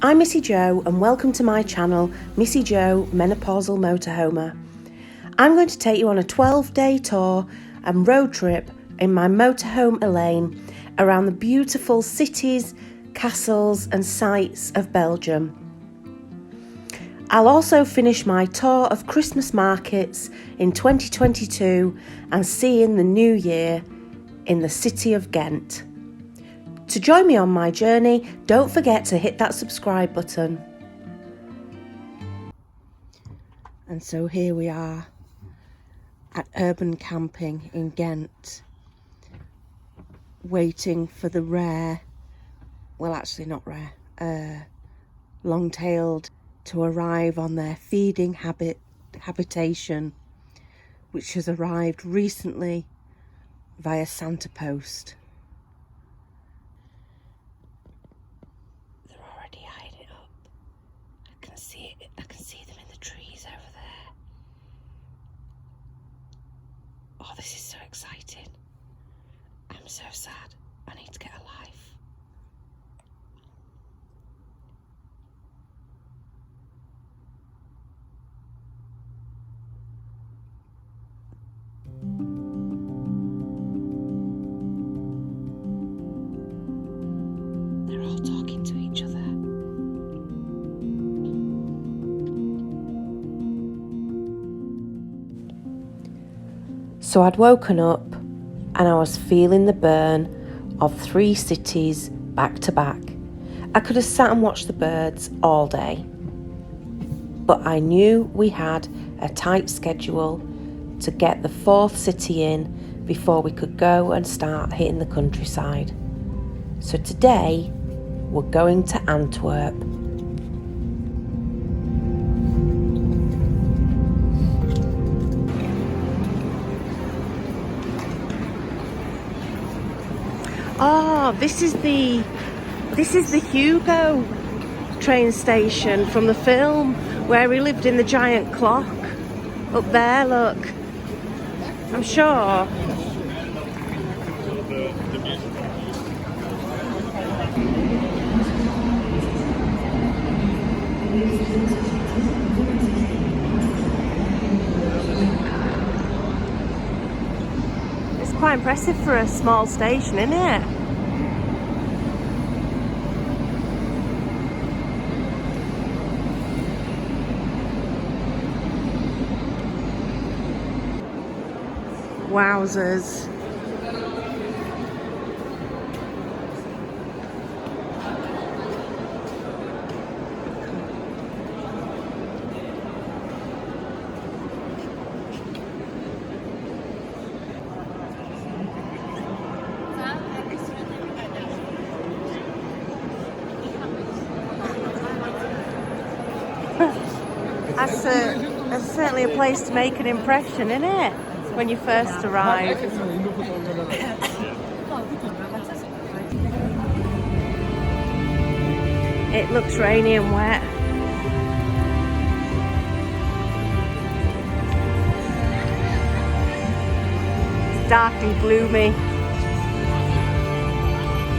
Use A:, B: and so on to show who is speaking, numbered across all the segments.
A: I'm Missy Jo and welcome to my channel, Missy Jo Menopausal Motorhomer. I'm going to take you on a 12-day tour and road trip in my motorhome Elaine around the beautiful cities, castles and sights of Belgium. I'll also finish my tour of Christmas markets in 2022 and see in the new year in the city of Ghent. To join me on my journey, don't forget to hit that subscribe button. And so here we are at urban camping in Ghent, waiting for the rare, well actually not rare, long-tailed to arrive on their feeding habitation, which has arrived recently via Santa Post. I can see them in the trees over there. Oh, this is so exciting. I'm so sad. I need to get a life. They're all talking to each other. So I'd woken up and I was feeling the burn of 3 cities back to back. I could have sat and watched the birds all day, but I knew we had a tight schedule to get the 4th city in before we could go and start hitting the countryside. So today we're going to Antwerp. Oh, this is the Hugo train station from the film where he lived in the giant clock. Up there, look. I'm sure. It's quite impressive for a small station, isn't it? Wowzers. That's certainly a place to make an impression, isn't it? When you first arrive. It looks rainy and wet. It's dark and gloomy.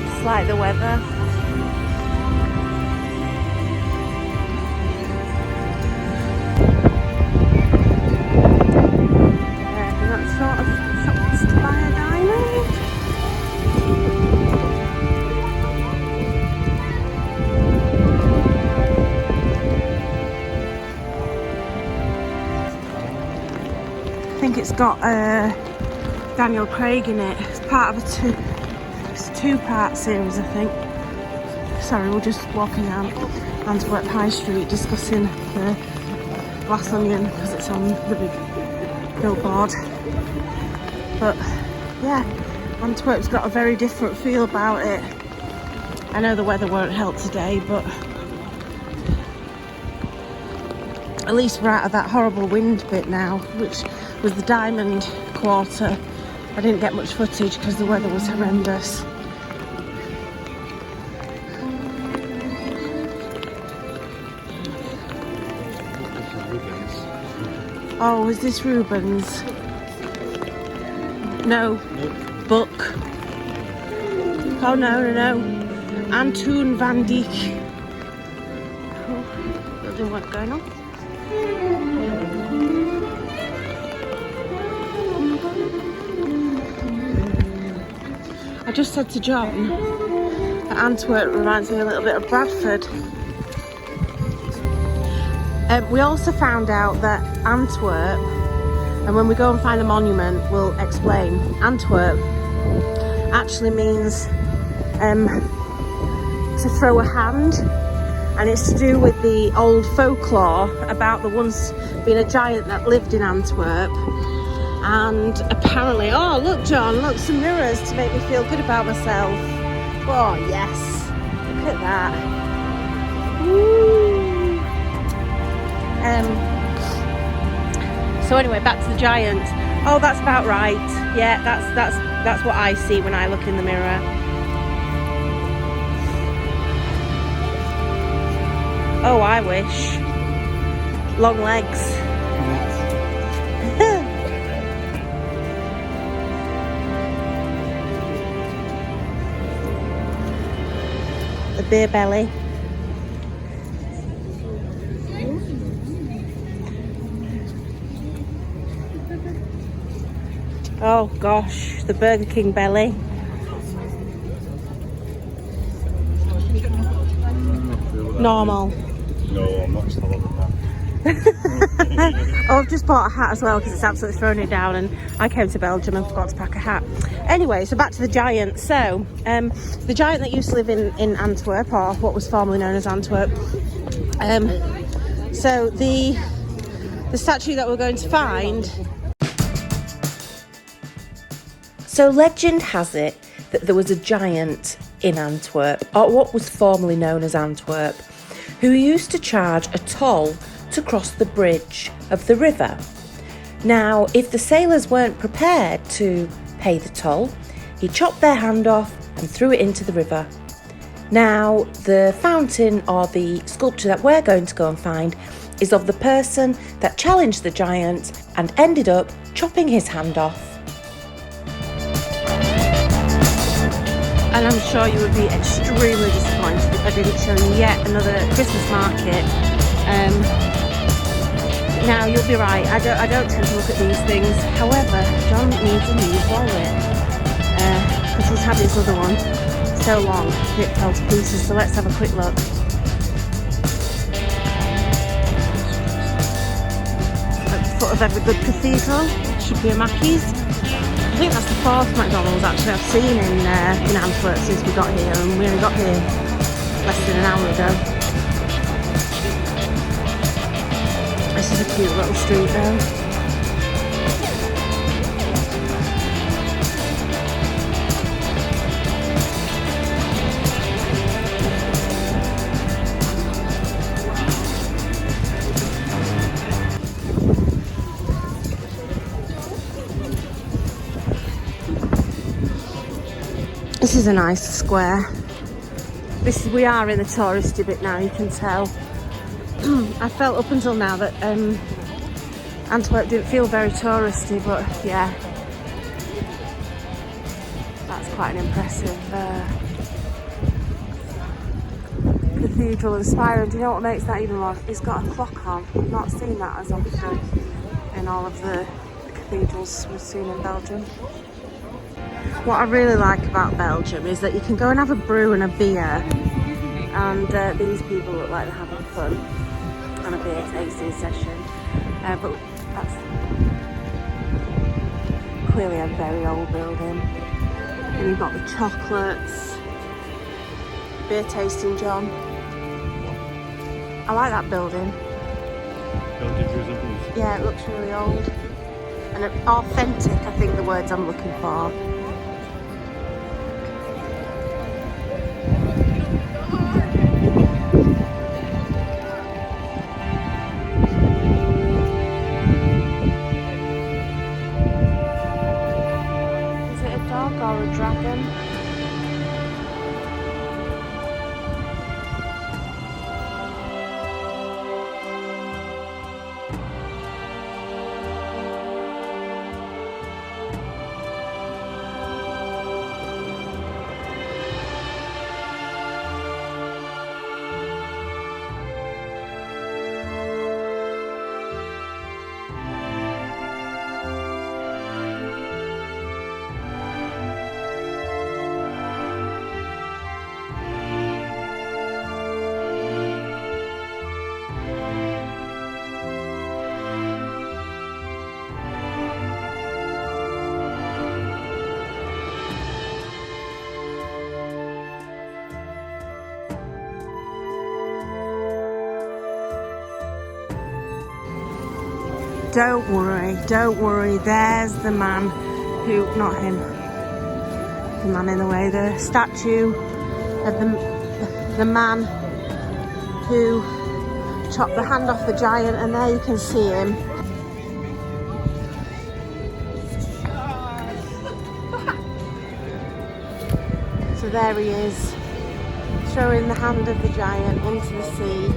A: It's like the weather. Sort of shops to buy a diamond. I think it's got Daniel Craig in it. It's part of a two-part series, I think. Sorry, we're just walking down Antwerp High Street discussing the Glass Onion because it's on the big billboard. But yeah, Antwerp's got a very different feel about it. I know the weather won't help today, but at least we're out of that horrible wind bit now, which was the Diamond Quarter. I didn't get much footage because the weather was horrendous. Oh, is this Rubens? No. Book. Oh no. Antoon van Dyck. Building work going on. I just said to John that Antwerp reminds me a little bit of Bradford. We also found out that Antwerp, and when we go and find the monument, we'll explain, Antwerp actually means to throw a hand, and it's to do with the old folklore about there once being a giant that lived in Antwerp. And apparently, oh look John, look, some mirrors to make me feel good about myself. Oh yes, look at that. Woo. So anyway, back to the giant. Oh, that's about right. Yeah, that's what I see when I look in the mirror. Oh, I wish. Long legs. The beer belly. Oh gosh, the Burger King belly. Normal.
B: No, I'm not taller than that.
A: Oh, I've just bought a hat as well because it's absolutely thrown it down, and I came to Belgium and forgot to pack a hat. Anyway, so back to the giant. So, the giant that used to live in Antwerp, or what was formerly known as Antwerp. So the statue that we're going to find. So legend has it that there was a giant in Antwerp, or what was formerly known as Antwerp, who used to charge a toll to cross the bridge of the river. Now, if the sailors weren't prepared to pay the toll, he chopped their hand off and threw it into the river. Now, the fountain, or the sculpture that we're going to go and find, is of the person that challenged the giant and ended up chopping his hand off. And I'm sure you would be extremely disappointed if I didn't show you yet another Christmas market. Now you'll be right, I don't tend to look at these things. However, John needs a new wallet because he's had his other one so long it fell to pieces. So let's have a quick look. At the foot of every good cathedral should be a Mackey's. I think that's the fourth McDonald's actually I've seen in Antwerp since we got here, and we only got here less than an hour ago. This is a cute little street though. This is a nice square. We are in the touristy bit now, you can tell. I felt up until now that Antwerp didn't feel very touristy, but yeah, that's quite an impressive cathedral and spire. And do you know what makes that even more? It's got a clock on. I've not seen that as often in all of the cathedrals we've seen in Belgium. What I really like about Belgium is that you can go and have a brew and a beer, and these people look like they're having fun on a beer tasting session, but that's clearly a very old building. And you've got the chocolates, beer tasting, John. I like that building. Yeah, it looks really old and authentic, I think the words I'm looking for. Or a dragon. Don't worry, there's the man who, not him, the man in the way, the statue of the man who chopped the hand off the giant, and there you can see him. So there he is, throwing the hand of the giant into the sea.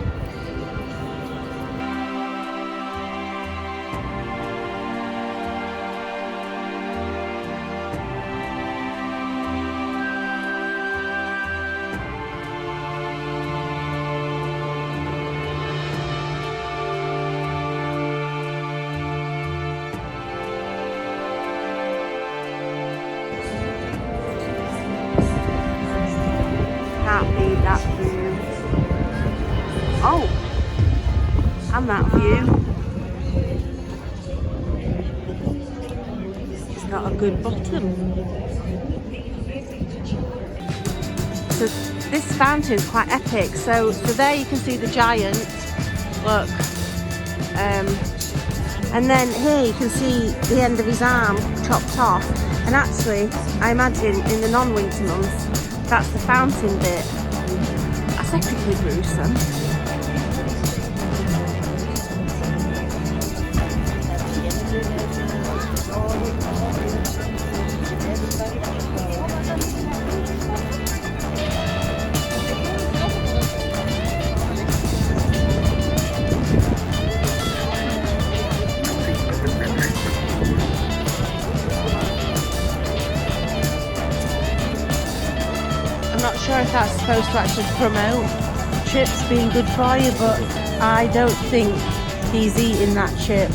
A: Can't beat that view. Oh, and that view. It's got a good bottom. So this fountain is quite epic. So there you can see the giant. Look. And then here you can see the end of his arm chopped off. And actually, I imagine in the non-winter months, that's the fountain bit. That's epically gruesome. I'm not sure if that's supposed to actually promote chips being good for you, but I don't think he's eating that chip.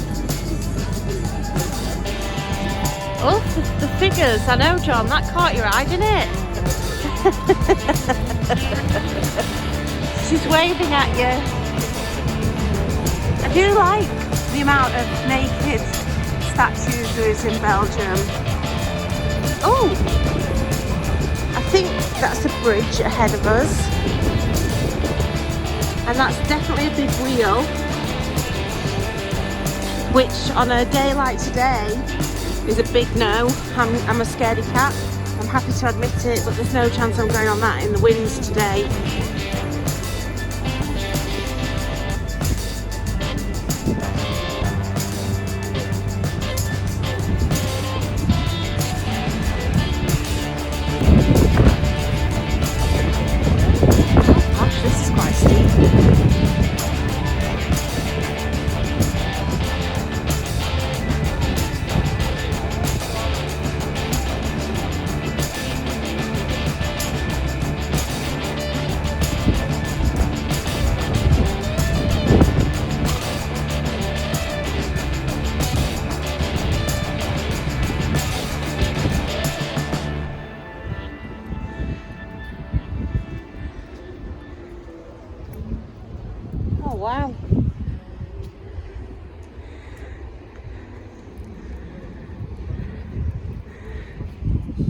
A: Oh, the figures. I know, John, that caught your eye, didn't it? She's waving at you. I do like the amount of naked statues there is in Belgium. Oh! I think that's a bridge ahead of us, and that's definitely a big wheel, which on a day like today is a big no. I'm a scaredy cat. I'm happy to admit it, but there's no chance I'm going on that in the winds today. Oh wow.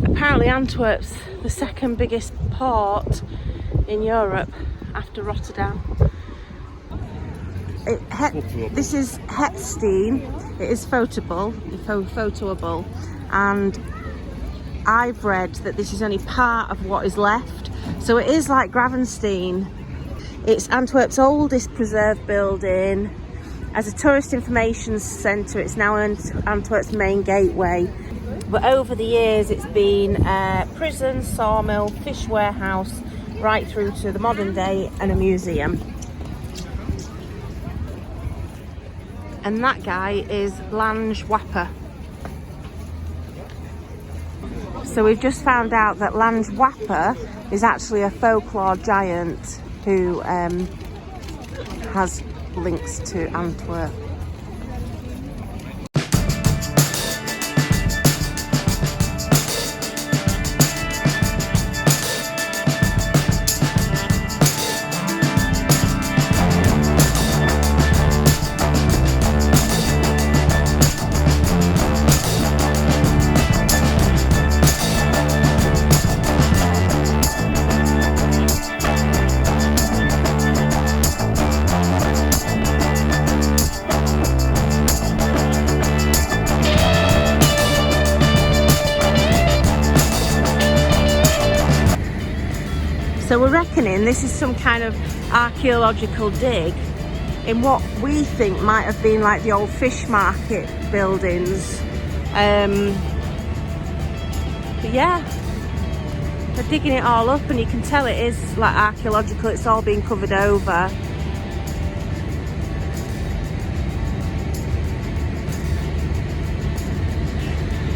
A: Apparently Antwerp's the second biggest port in Europe after Rotterdam. This is Hapstein. It is photoable, and I've read that this is only part of what is left. So it is like Gravenstein. It's Antwerp's oldest preserved building. As a tourist information centre, it's now Antwerp's main gateway. But over the years, it's been a prison, sawmill, fish warehouse, right through to the modern day, and a museum. And that guy is Lange Wapper. So we've just found out that Lange Wapper is actually a folklore giant who has links to Antwerp. reckoning this is some kind of archaeological dig in what we think might have been like the old fish market buildings. But yeah, they're digging it all up, and you can tell it is like archaeological. It's all been covered over.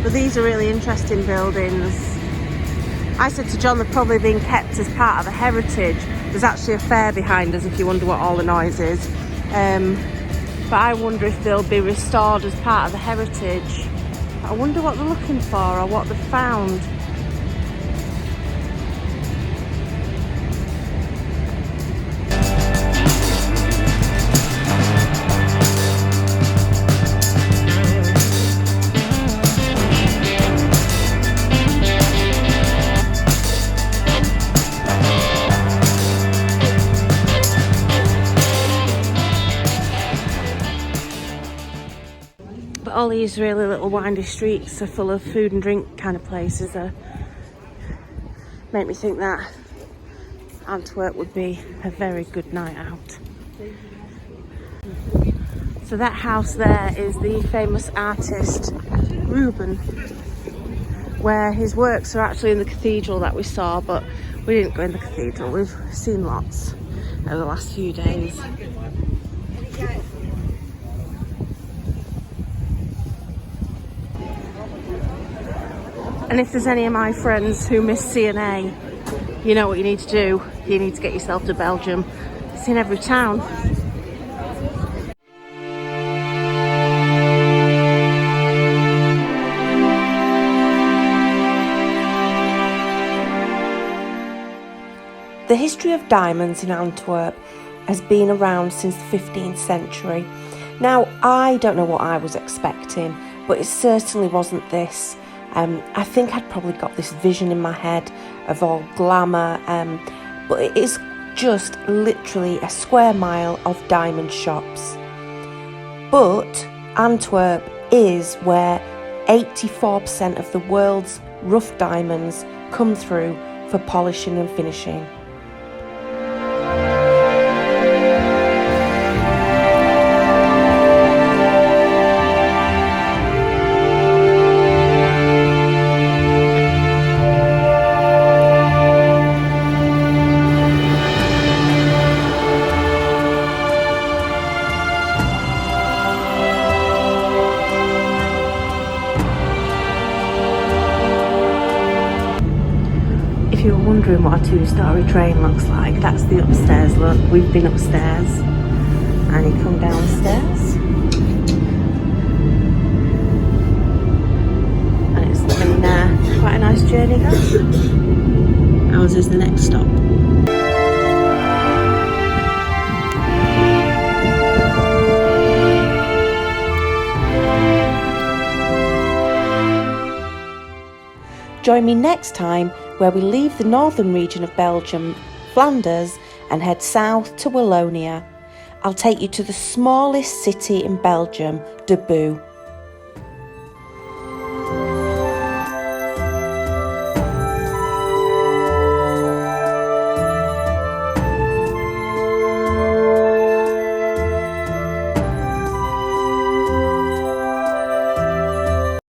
A: But these are really interesting buildings. I said to John they've probably been kept as part of a heritage. There's actually a fair behind us if you wonder what all the noise is. But I wonder if they'll be restored as part of the heritage. I wonder what they're looking for or what they've found. But all these really little windy streets are full of food and drink kind of places that make me think that Antwerp would be a very good night out. So that house there is the famous artist Rubens, where his works are actually in the cathedral that we saw, but we didn't go in the cathedral. We've seen lots over the last few days. And if there's any of my friends who miss CNA, you know what you need to do. You need to get yourself to Belgium. It's in every town. The history of diamonds in Antwerp has been around since the 15th century. Now, I don't know what I was expecting, but it certainly wasn't this. I think I'd probably got this vision in my head of all glamour, but it is just literally a square mile of diamond shops. But Antwerp is where 84% of the world's rough diamonds come through for polishing and finishing. If you were wondering what a two-storey train looks like, that's the upstairs look. We've been upstairs and you come downstairs and it's been quite a nice journey there. Ours is the next stop. Join me next time where we leave the northern region of Belgium, Flanders, and head south to Wallonia. I'll take you to the smallest city in Belgium, De Boe.